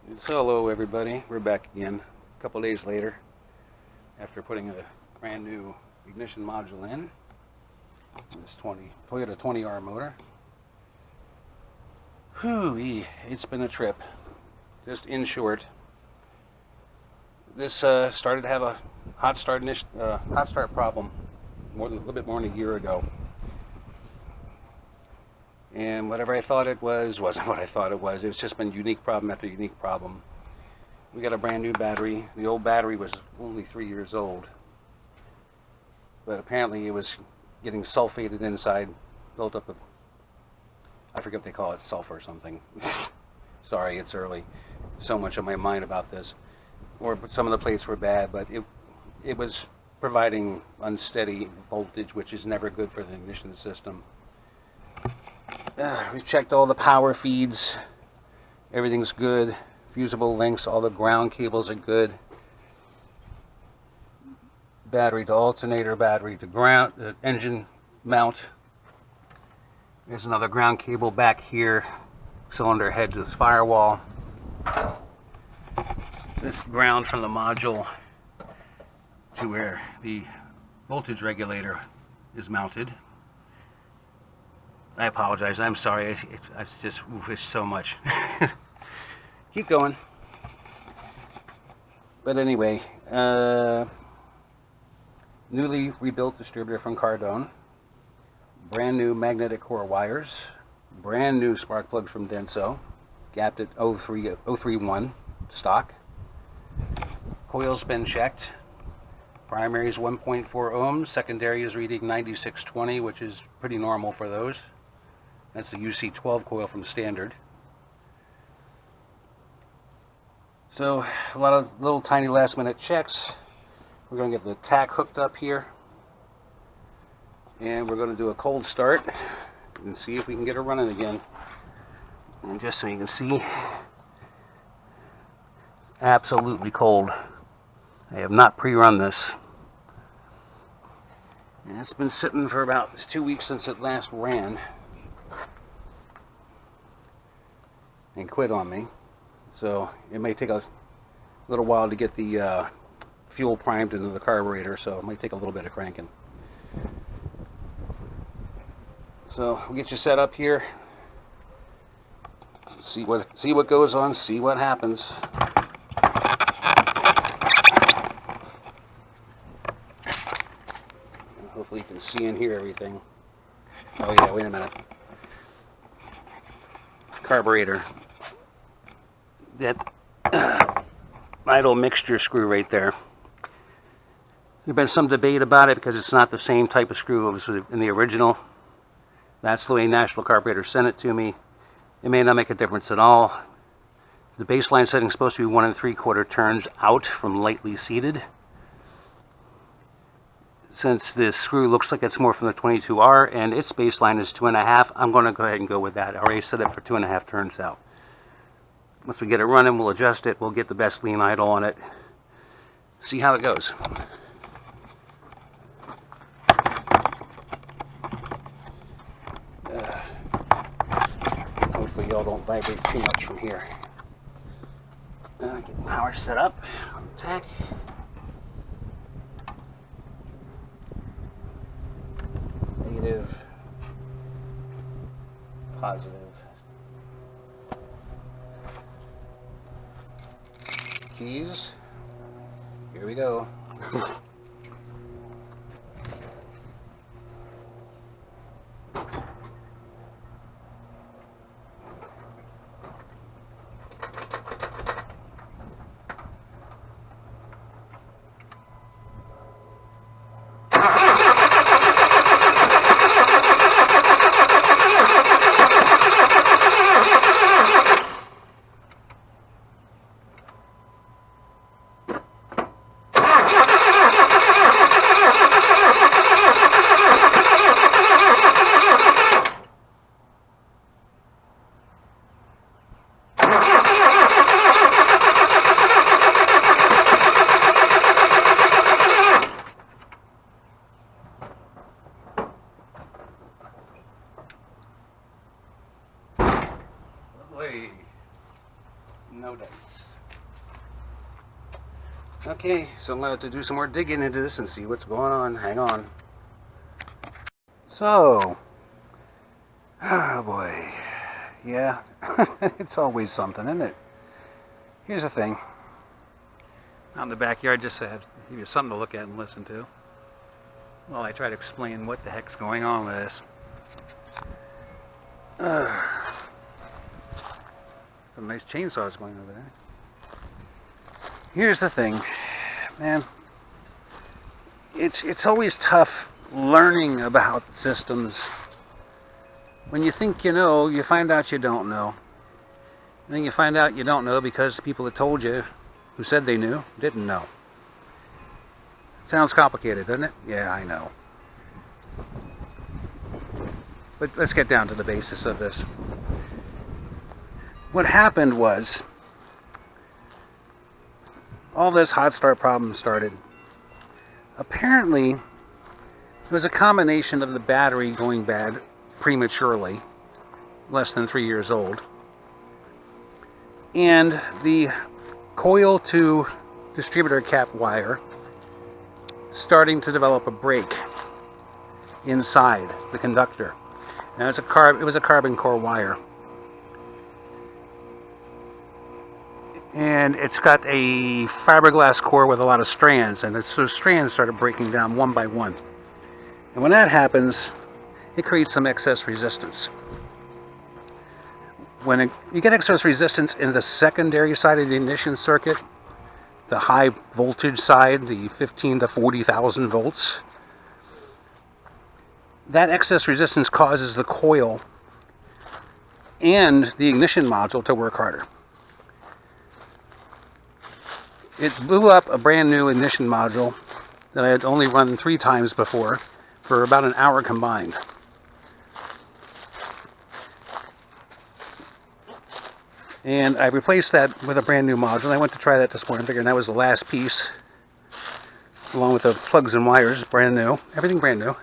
So hello everybody, we're back again a couple days later after putting a brand new ignition module in this Toyota 20R motor. Whew, it's been a trip. Just in short, this started to have a hot start problem a little bit more than a year ago. And whatever I thought it was wasn't what I thought it was. It's just been unique problem after unique problem. We got a brand new battery. The old battery was only 3 years old, but apparently it was getting sulfated inside, built up of, I forget what they call it, sulfur or something. Sorry, it's early. So much on my mind about this. Or some of the plates were bad, but it was providing unsteady voltage, which is never good for the ignition system. We've checked all the power feeds. Everything's good. Fusible links, all the ground cables are good. Battery to alternator, battery to ground, engine mount. There's another ground cable back here. Cylinder head to this firewall. This ground from the module to where the voltage regulator is mounted. I apologize. I'm sorry. It's just it's so much. Keep going. But anyway, newly rebuilt distributor from Cardone. Brand new magnetic core wires. Brand new spark plugs from Denso. Gapped at 031 stock. Coil's been checked. Primary is 1.4 ohms. Secondary is reading 9620, which is pretty normal for those. That's the UC12 coil from standard. So a lot of little tiny last minute checks. We're going to get the tack hooked up here. And we're going to do a cold start and see if we can get it running again. And just so you can see, it's absolutely cold. I have not pre-run this. And it's been sitting for about 2 weeks since it last ran. And quit on me. So it may take a little while to get the fuel primed into the carburetor, so it might take a little bit of cranking. So we'll get you set up here. See what goes on, see what happens. And hopefully you can see and hear everything. Oh yeah, wait a minute. Carburetor. That idle mixture screw right there. There's been some debate about it because it's not the same type of screw it was in the original. That's the way National Carburetor sent it to me. It may not make a difference at all. The baseline setting is supposed to be 1 3/4 turns out from lightly seated. Since this screw looks like it's more from the 22R and its baseline is 2.5, I'm going to go ahead and go with that. I already set it for 2.5 turns out. Once we get it running, we'll adjust it. We'll get the best lean idle on it. See how it goes. Hopefully y'all don't vibrate too much from here. Get power set up on the tack. Negative, positive. Keys. Here we go. No dice. Okay, so I'm going to have to do some more digging into this and see what's going on. Hang on. So, oh boy, yeah, it's always something, isn't it? Here's the thing. Out in the backyard, just to give you something to look at and listen to while I try to explain what the heck's going on with this. Some nice chainsaws going over there. Here's the thing, man. It's always tough learning about systems. When you think you know, you find out you don't know. And then you find out you don't know because the people that told you, who said they knew, didn't know. Sounds complicated, doesn't it? Yeah, I know. But let's get down to the basis of this. What happened was, all this hot start problem started. Apparently, it was a combination of the battery going bad prematurely, less than 3 years old, and the coil to distributor cap wire starting to develop a break inside the conductor. Now it was a carbon core wire, and it's got a fiberglass core with a lot of strands, and those strands started breaking down one by one. And when that happens, it creates some excess resistance. When you get excess resistance in the secondary side of the ignition circuit, the high voltage side, the 15 to 40,000 volts, that excess resistance causes the coil and the ignition module to work harder. It blew up a brand new ignition module that I had only run 3 times before for about an hour combined. And I replaced that with a brand new module. I went to try that this morning, figuring that was the last piece, along with the plugs and wires, brand new, everything brand new.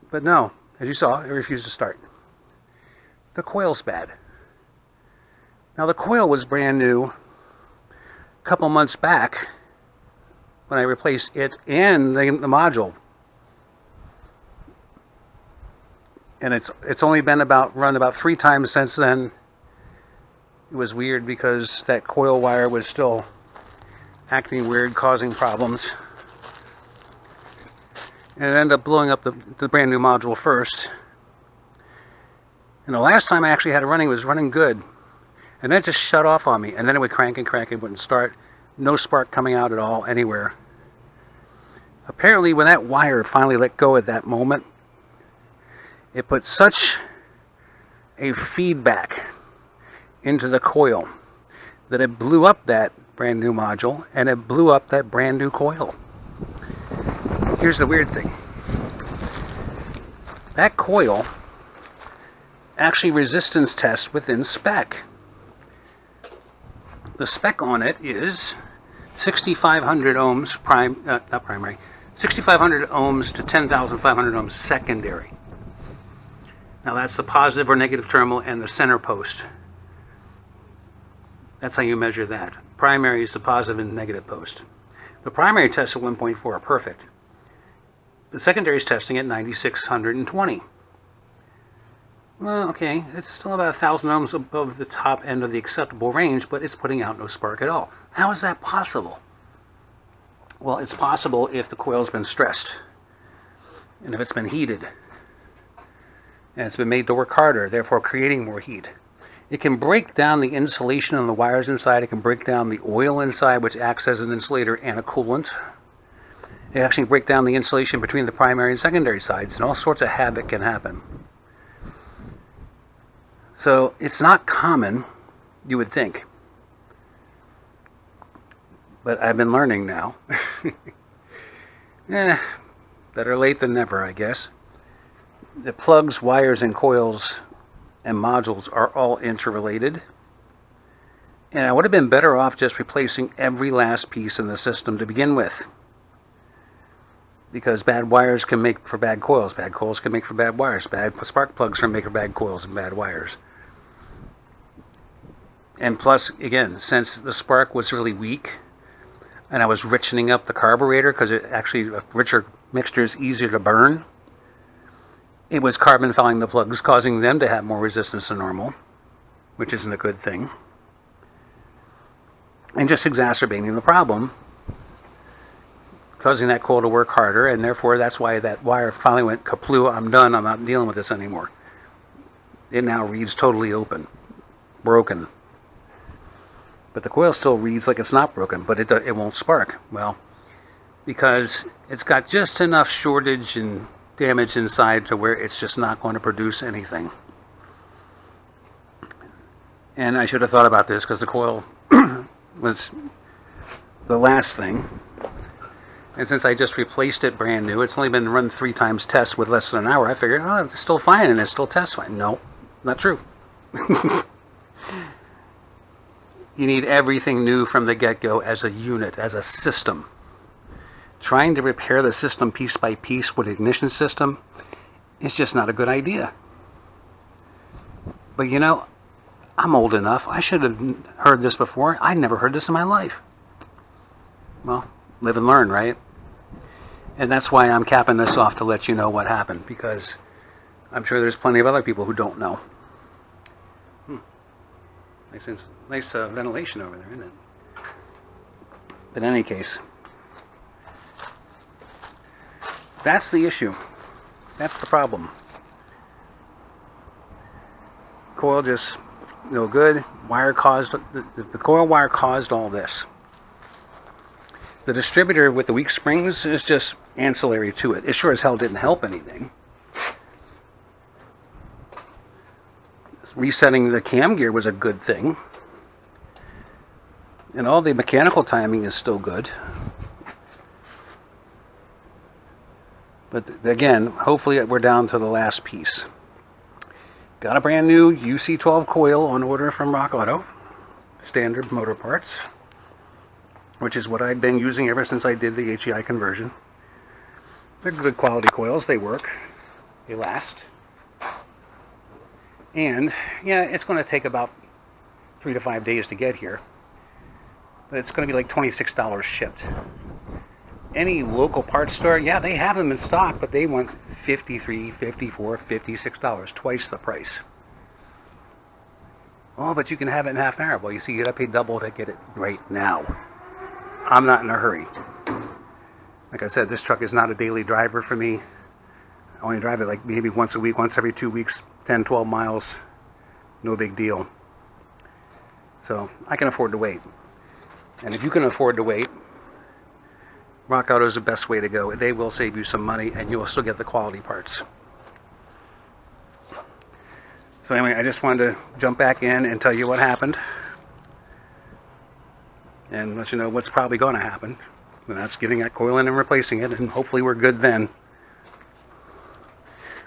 But no, as you saw, it refused to start. The coil's bad. Now the coil was brand new a couple months back when I replaced it and the module. And it's only been run about 3 times since then. It was weird because that coil wire was still acting weird, causing problems. And it ended up blowing up the brand new module first. And the last time I actually had it running, it was running good. And then it just shut off on me. And then it would crank and crank, it wouldn't start. No spark coming out at all, anywhere. Apparently, when that wire finally let go at that moment, it put such a feedback into the coil that it blew up that brand new module and it blew up that brand new coil. Here's the weird thing. That coil actually resistance tests within spec. The spec on it is 6,500 ohms 6,500 ohms to 10,500 ohms secondary. Now that's the positive or negative terminal and the center post. That's how you measure that. Primary is the positive and negative post. The primary test at 1.4 are perfect. The secondary is testing at 9,620. Well, okay, it's still about 1,000 ohms above the top end of the acceptable range, but it's putting out no spark at all. How is that possible? Well, it's possible if the coil's been stressed and if it's been heated. And it's been made to work harder, therefore creating more heat. It can break down the insulation on the wires inside. It can break down the oil inside, which acts as an insulator and a coolant. It actually break down the insulation between the primary and secondary sides, and all sorts of havoc can happen. So it's not common, you would think. But I've been learning now. Better late than never, I guess. The plugs, wires, and coils and modules are all interrelated. And I would have been better off just replacing every last piece in the system to begin with. Because bad wires can make for bad coils. Bad coils can make for bad wires. Bad spark plugs can make for bad coils and bad wires. And plus, again, since the spark was really weak, and I was richening up the carburetor, because it actually, a richer mixture is easier to burn, it was carbon fouling the plugs, causing them to have more resistance than normal, which isn't a good thing. And just exacerbating the problem, causing that coil to work harder, and therefore that's why that wire finally went kaplu. I'm done. I'm not dealing with this anymore. It now reads totally open, broken. But the coil still reads like it's not broken, but it won't spark. Well, because it's got just enough shortage and damage inside to where it's just not going to produce anything. And I should have thought about this, because the coil was the last thing. And since I just replaced it brand new, it's only been run 3 times tests with less than an hour, I figured, oh, it's still fine and it still tests fine. No, not true. You need everything new from the get-go as a unit, as a system. Trying to repair the system piece by piece with the ignition system is just not a good idea. But you know, I'm old enough. I should have heard this before. I never heard this in my life. Well, live and learn, right? And that's why I'm capping this off, to let you know what happened, because I'm sure there's plenty of other people who don't know. Nice ventilation over there, isn't it? But in any case, that's the issue. That's the problem. Coil just no good. Wire caused the coil wire caused all this. The distributor with the weak springs is just ancillary to it. It sure as hell didn't help anything. Resetting the cam gear was a good thing. And all the mechanical timing is still good. But again, hopefully we're down to the last piece. Got a brand new UC12 coil on order from Rock Auto. Standard motor parts. Which is what I've been using ever since I did the HEI conversion. They're good quality coils. They work. They last. And yeah, it's going to take about 3 to 5 days to get here. But it's going to be like $26 shipped. Any local parts store, yeah, they have them in stock, but they want $53, $54, $56, twice the price. Oh, but you can have it in half an hour. Well, you see, you got to pay double to get it right now. I'm not in a hurry. Like I said, this truck is not a daily driver for me. I only drive it like maybe once a week, once every 2 weeks, 10, 12 miles. No big deal. So I can afford to wait. And if you can afford to wait, Rock Auto is the best way to go. They will save you some money, and you will still get the quality parts. So anyway, I just wanted to jump back in and tell you what happened. And let you know what's probably going to happen. And that's getting that coil in and replacing it, and hopefully we're good then.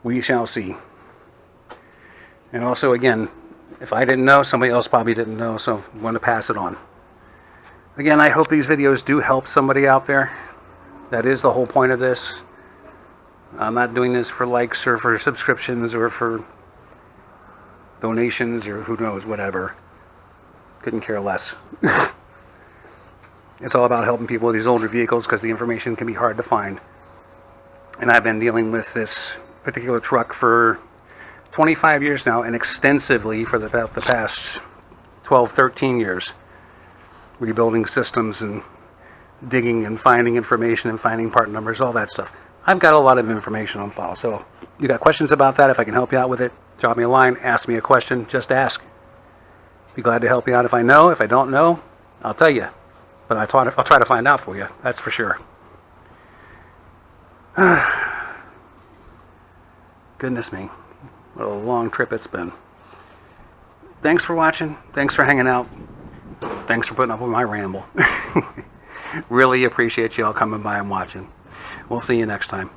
We shall see. And also, again, if I didn't know, somebody else probably didn't know, so I want to pass it on. Again, I hope these videos do help somebody out there. That is the whole point of this. I'm not doing this for likes or for subscriptions or for donations or who knows, whatever. Couldn't care less. It's all about helping people with these older vehicles, because the information can be hard to find. And I've been dealing with this particular truck for 25 years now, and extensively for about the past 12, 13 years. Rebuilding systems and digging and finding information and finding part numbers, all that stuff. I've got a lot of information on file. So if you got questions about that, if I can help you out with it, drop me a line, ask me a question, just ask. Be glad to help you out if I know. If I don't know, I'll tell you. But I'll try to find out for you, that's for sure. Goodness me, what a long trip it's been. Thanks for watching. Thanks for hanging out. Thanks for putting up with my ramble. Really appreciate you all coming by and watching. We'll see you next time.